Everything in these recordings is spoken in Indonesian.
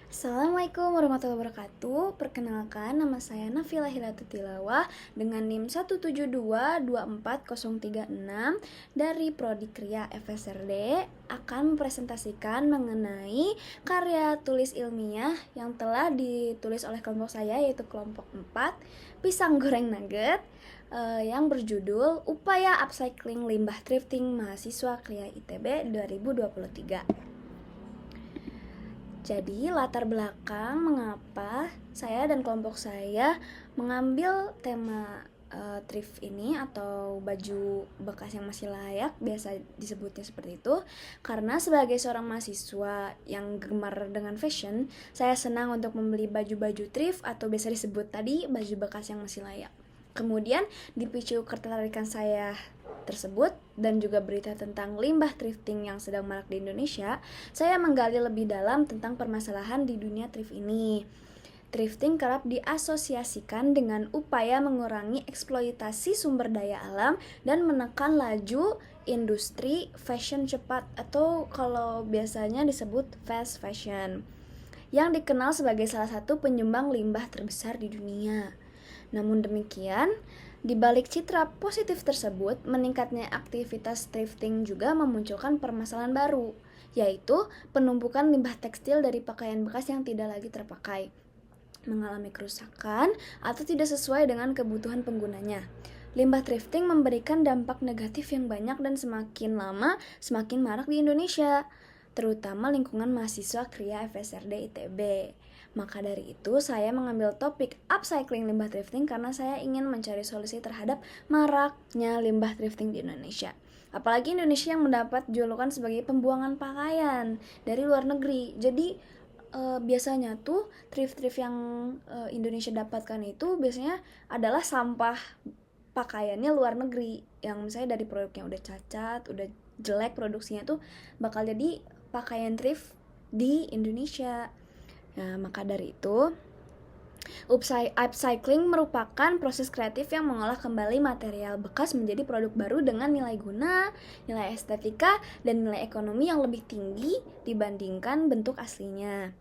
Assalamualaikum warahmatullahi wabarakatuh. Perkenalkan, nama saya Nafila Hilatutilawah dengan NIM 172240036 dari Prodi Kria FSRD akan mempresentasikan mengenai karya tulis ilmiah yang telah ditulis oleh kelompok saya, yaitu kelompok 4 Pisang Goreng Nugget, yang berjudul Upaya Upcycling Limbah Thrifting Mahasiswa Kria ITB 2023. Jadi latar belakang mengapa saya dan kelompok saya mengambil tema thrift ini atau baju bekas yang masih layak, biasa disebutnya seperti itu, karena sebagai seorang mahasiswa yang gemar dengan fashion, saya senang untuk membeli baju-baju thrift atau biasa disebut tadi baju bekas yang masih layak. Kemudian dipicu ketertarikan saya tersebut dan juga berita tentang limbah thrifting yang sedang marak di Indonesia, saya menggali lebih dalam tentang permasalahan di dunia thrift ini. Thrifting kerap diasosiasikan dengan upaya mengurangi eksploitasi sumber daya alam dan menekan laju industri fashion cepat atau kalau biasanya disebut fast fashion, yang dikenal sebagai salah satu penyumbang limbah terbesar di dunia. Namun demikian, di balik citra positif tersebut, meningkatnya aktivitas thrifting juga memunculkan permasalahan baru, yaitu penumpukan limbah tekstil dari pakaian bekas yang tidak lagi terpakai, mengalami kerusakan atau tidak sesuai dengan kebutuhan penggunanya. Limbah thrifting memberikan dampak negatif yang banyak dan semakin lama semakin marak di Indonesia, terutama lingkungan mahasiswa Kria FSRD ITB. Maka dari itu, saya mengambil topik upcycling limbah thrifting karena saya ingin mencari solusi terhadap maraknya limbah thrifting di Indonesia. Apalagi Indonesia yang mendapat julukan sebagai pembuangan pakaian dari luar negeri. Jadi biasanya tuh thrift-thrift yang Indonesia dapatkan itu biasanya adalah sampah pakaiannya luar negeri, yang misalnya dari produk yang udah cacat, udah jelek produksinya tuh bakal jadi pakaian thrift di Indonesia. Nah, maka dari itu, upcycling merupakan proses kreatif yang mengolah kembali material bekas menjadi produk baru dengan nilai guna, nilai estetika, dan nilai ekonomi yang lebih tinggi dibandingkan bentuk aslinya.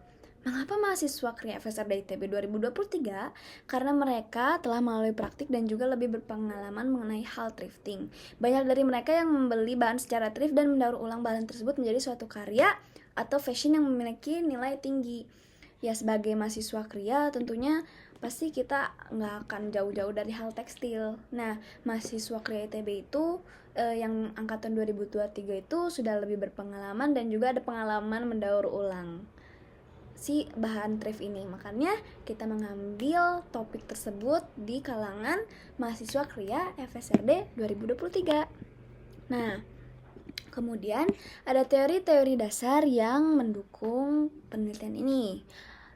Mengapa mahasiswa Kria FSRD ITB 2023? Karena mereka telah melalui praktik dan juga lebih berpengalaman mengenai hal thrifting. Banyak dari mereka yang membeli bahan secara thrift dan mendaur ulang bahan tersebut menjadi suatu karya atau fashion yang memiliki nilai tinggi. Ya, sebagai mahasiswa Kria tentunya pasti kita nggak akan jauh-jauh dari hal tekstil. Nah, mahasiswa Kria ITB itu yang angkatan 2023 itu sudah lebih berpengalaman dan juga ada pengalaman mendaur ulang si bahan thrift ini. Makanya kita mengambil topik tersebut di kalangan mahasiswa Kria FSRD 2023. Nah, kemudian ada teori-teori dasar yang mendukung penelitian ini.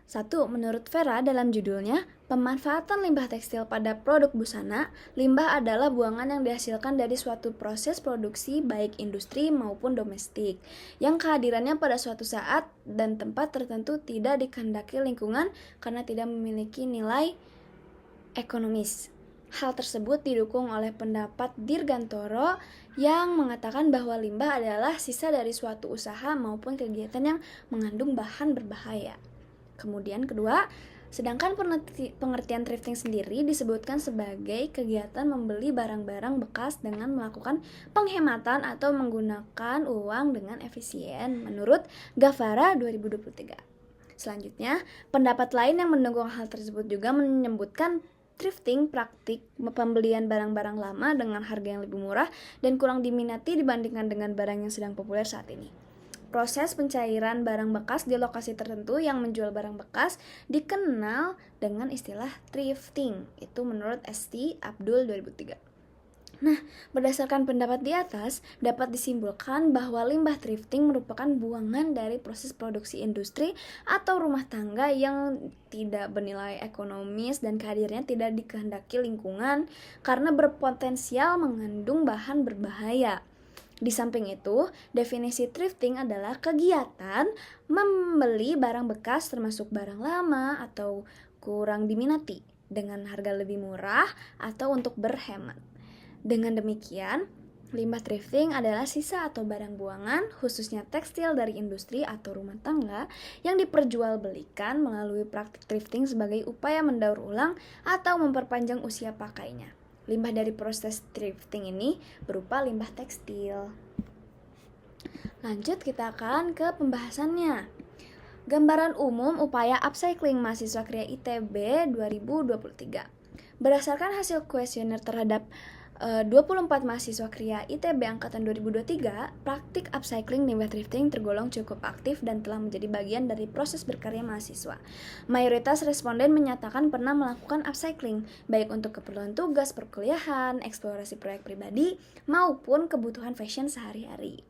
1. Menurut Vera dalam judulnya, pemanfaatan limbah tekstil pada produk busana, limbah adalah buangan yang dihasilkan dari suatu proses produksi baik industri maupun domestik, yang kehadirannya pada suatu saat dan tempat tertentu tidak dikehendaki lingkungan karena tidak memiliki nilai ekonomis. Hal tersebut didukung oleh pendapat Dirgantoro yang mengatakan bahwa limbah adalah sisa dari suatu usaha maupun kegiatan yang mengandung bahan berbahaya. Kemudian kedua, sedangkan pengertian thrifting sendiri disebutkan sebagai kegiatan membeli barang-barang bekas dengan melakukan penghematan atau menggunakan uang dengan efisien menurut Gavara 2023. Selanjutnya, pendapat lain yang mendukung hal tersebut juga menyebutkan thrifting praktik pembelian barang-barang lama dengan harga yang lebih murah dan kurang diminati dibandingkan dengan barang yang sedang populer saat ini. Proses pencairan barang bekas di lokasi tertentu yang menjual barang bekas dikenal dengan istilah thrifting. Itu menurut ST Abdul 2003. Nah, berdasarkan pendapat di atas, dapat disimpulkan bahwa limbah thrifting merupakan buangan dari proses produksi industri atau rumah tangga yang tidak bernilai ekonomis dan kehadirannya tidak dikehendaki lingkungan karena berpotensial mengandung bahan berbahaya. Di samping itu, definisi thrifting adalah kegiatan membeli barang bekas termasuk barang lama atau kurang diminati dengan harga lebih murah atau untuk berhemat. Dengan demikian, Limbah thrifting adalah sisa atau barang buangan, khususnya tekstil dari industri atau rumah tangga, yang diperjualbelikan melalui praktik thrifting sebagai upaya mendaur ulang atau memperpanjang usia pakainya. Limbah dari proses thrifting ini berupa limbah tekstil. Lanjut, kita akan ke pembahasannya. Gambaran umum upaya upcycling mahasiswa Kria ITB 2023. Berdasarkan hasil kuesioner terhadap 24 mahasiswa Kria ITB angkatan 2023, praktik upcycling limbah thrifting tergolong cukup aktif dan telah menjadi bagian dari proses berkarya mahasiswa. Mayoritas responden menyatakan pernah melakukan upcycling, baik untuk keperluan tugas perkuliahan, eksplorasi proyek pribadi, maupun kebutuhan fashion sehari-hari.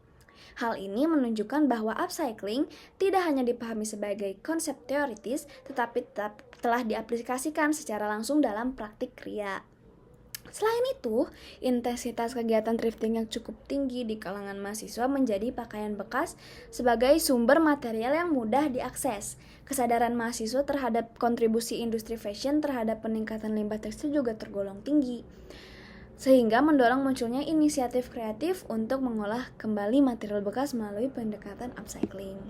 Hal ini menunjukkan bahwa upcycling tidak hanya dipahami sebagai konsep teoritis, tetapi telah diaplikasikan secara langsung dalam praktik Kria. Selain itu, intensitas kegiatan thrifting yang cukup tinggi di kalangan mahasiswa menjadi pakaian bekas sebagai sumber material yang mudah diakses. Kesadaran mahasiswa terhadap kontribusi industri fashion terhadap peningkatan limbah tekstil juga tergolong tinggi, sehingga mendorong munculnya inisiatif kreatif untuk mengolah kembali material bekas melalui pendekatan upcycling.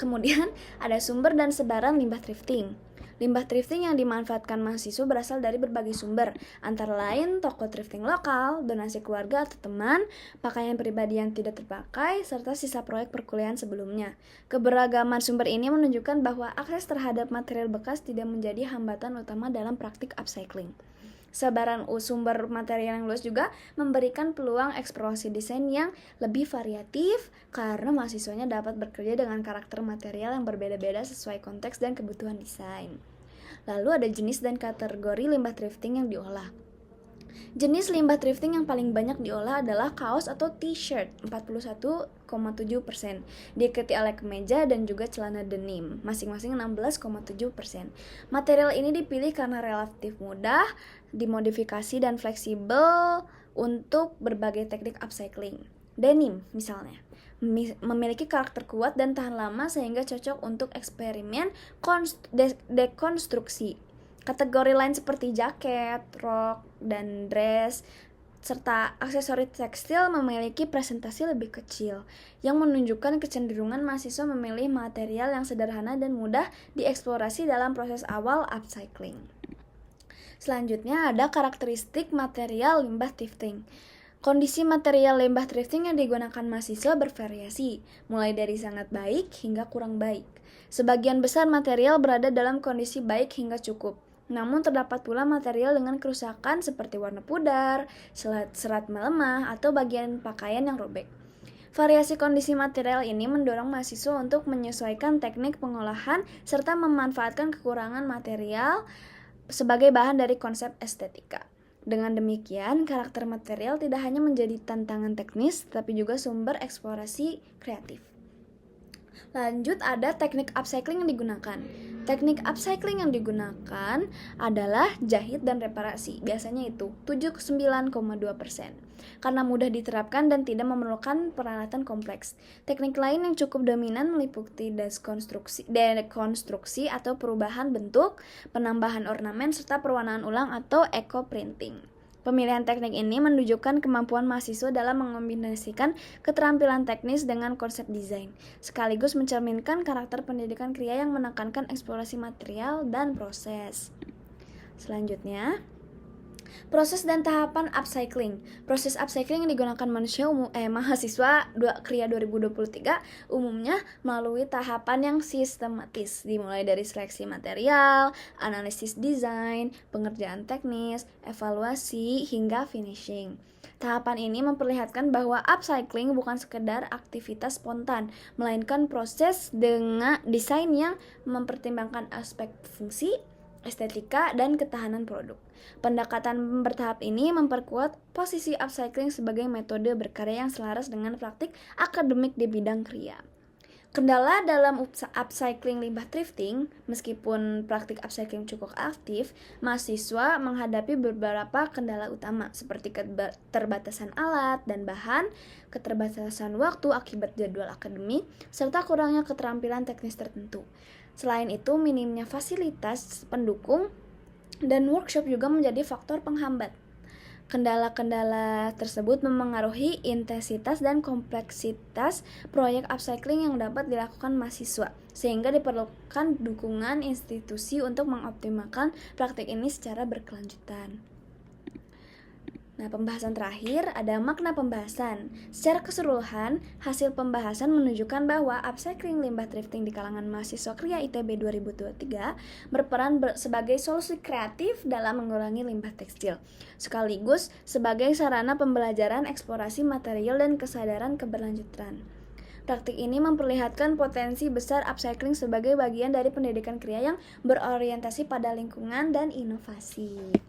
Kemudian ada sumber dan sebaran limbah thrifting. Limbah thrifting yang dimanfaatkan mahasiswa berasal dari berbagai sumber, antara lain toko thrifting lokal, donasi keluarga atau teman, pakaian pribadi yang tidak terpakai, serta sisa proyek perkuliahan sebelumnya. Keberagaman sumber ini menunjukkan bahwa akses terhadap material bekas tidak menjadi hambatan utama dalam praktik upcycling. Sebaran sumber material yang luas juga memberikan peluang eksplorasi desain yang lebih variatif karena mahasiswanya dapat bekerja dengan karakter material yang berbeda-beda sesuai konteks dan kebutuhan desain. Lalu ada jenis dan kategori limbah thrifting yang diolah. Jenis limbah thrifting yang paling banyak diolah adalah kaos atau t-shirt 41,7%, diikuti oleh kemeja dan juga celana denim masing-masing 16,7%. Material ini dipilih karena relatif mudah dimodifikasi dan fleksibel untuk berbagai teknik upcycling. Denim misalnya memiliki karakter kuat dan tahan lama sehingga cocok untuk eksperimen dekonstruksi. Kategori lain seperti jaket, rok, dan dress, serta aksesoris tekstil memiliki presentasi lebih kecil, yang menunjukkan kecenderungan mahasiswa memilih material yang sederhana dan mudah dieksplorasi dalam proses awal upcycling. Selanjutnya ada karakteristik material limbah thrifting. Kondisi material limbah thrifting yang digunakan mahasiswa bervariasi, mulai dari sangat baik hingga kurang baik. Sebagian besar material berada dalam kondisi baik hingga cukup. Namun terdapat pula material dengan kerusakan seperti warna pudar, serat melemah, atau bagian pakaian yang robek. Variasi kondisi material ini mendorong mahasiswa untuk menyesuaikan teknik pengolahan serta memanfaatkan kekurangan material sebagai bahan dari konsep estetika. Dengan demikian, karakter material tidak hanya menjadi tantangan teknis, tapi juga sumber eksplorasi kreatif. Lanjut, ada teknik upcycling yang digunakan. Teknik upcycling yang digunakan adalah jahit dan reparasi. Biasanya itu 79,2%. Karena mudah diterapkan dan tidak memerlukan peralatan kompleks. Teknik lain yang cukup dominan meliputi dekonstruksi atau perubahan bentuk, penambahan ornamen, serta perwarnaan ulang atau eco-printing. Pemilihan teknik ini menunjukkan kemampuan mahasiswa dalam mengombinasikan keterampilan teknis dengan konsep desain, sekaligus mencerminkan karakter pendidikan Kria yang menekankan eksplorasi material dan proses. Selanjutnya, proses dan tahapan upcycling. Proses upcycling yang digunakan mahasiswa Kria 2023 umumnya melalui tahapan yang sistematis, dimulai dari seleksi material, analisis desain, pengerjaan teknis, evaluasi, hingga finishing. Tahapan ini memperlihatkan bahwa upcycling bukan sekedar aktivitas spontan, melainkan proses dengan desain yang mempertimbangkan aspek fungsi, estetika, dan ketahanan produk. Pendekatan bertahap ini memperkuat posisi upcycling sebagai metode berkarya yang selaras dengan praktik akademik di bidang Kria. Kendala dalam upcycling limbah thrifting, meskipun praktik upcycling cukup aktif, mahasiswa menghadapi beberapa kendala utama seperti keterbatasan alat dan bahan, keterbatasan waktu akibat jadwal akademik, serta kurangnya keterampilan teknis tertentu. Selain itu, minimnya fasilitas pendukung dan workshop juga menjadi faktor penghambat. Kendala-kendala tersebut memengaruhi intensitas dan kompleksitas proyek upcycling yang dapat dilakukan mahasiswa, sehingga diperlukan dukungan institusi untuk mengoptimalkan praktik ini secara berkelanjutan. Nah, pembahasan terakhir ada makna pembahasan. Secara keseluruhan, hasil pembahasan menunjukkan bahwa upcycling limbah thrifting di kalangan mahasiswa Kria ITB 2023 berperan sebagai solusi kreatif dalam mengurangi limbah tekstil, sekaligus sebagai sarana pembelajaran eksplorasi material dan kesadaran keberlanjutan. Praktik ini memperlihatkan potensi besar upcycling sebagai bagian dari pendidikan Kria yang berorientasi pada lingkungan dan inovasi.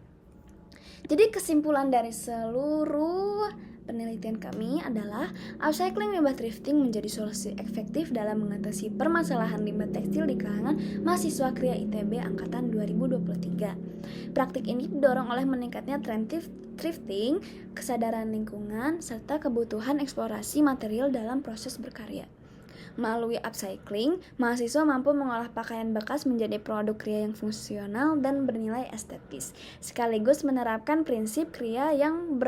Jadi kesimpulan dari seluruh penelitian kami adalah upcycling limbah thrifting menjadi solusi efektif dalam mengatasi permasalahan limbah tekstil di kalangan mahasiswa Kria ITB angkatan 2023. Praktik ini didorong oleh meningkatnya tren thrifting, kesadaran lingkungan, serta kebutuhan eksplorasi material dalam proses berkarya. Melalui upcycling, mahasiswa mampu mengolah pakaian bekas menjadi produk Kria yang fungsional dan bernilai estetis, sekaligus menerapkan prinsip Kria yang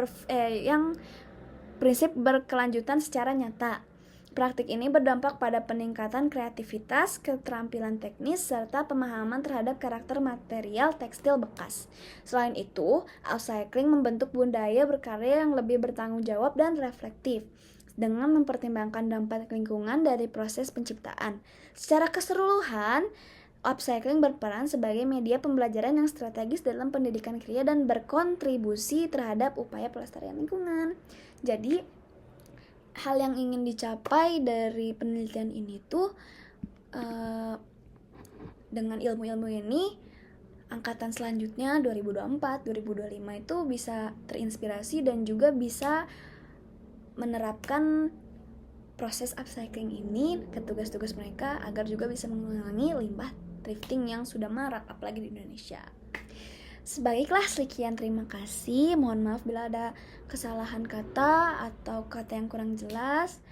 prinsip berkelanjutan secara nyata. Praktik ini berdampak pada peningkatan kreativitas, keterampilan teknis, serta pemahaman terhadap karakter material tekstil bekas. Selain itu, upcycling membentuk budaya berkarya yang lebih bertanggung jawab dan reflektif, dengan mempertimbangkan dampak lingkungan dari proses penciptaan. Secara keseluruhan, upcycling berperan sebagai media pembelajaran yang strategis dalam pendidikan Kria dan berkontribusi terhadap upaya pelestarian lingkungan. Jadi, hal yang ingin dicapai dari penelitian ini tuh dengan ilmu-ilmu ini, angkatan selanjutnya 2024, 2025 itu bisa terinspirasi dan juga bisa menerapkan proses upcycling ini ke tugas-tugas mereka agar juga bisa mengurangi limbah thrifting yang sudah marak apalagi di Indonesia. Sebaiklah sekian, terima kasih. Mohon maaf bila ada kesalahan kata atau kata yang kurang jelas.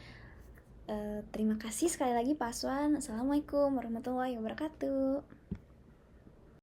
Terima kasih sekali lagi Pak Aswan. Assalamualaikum warahmatullahi wabarakatuh.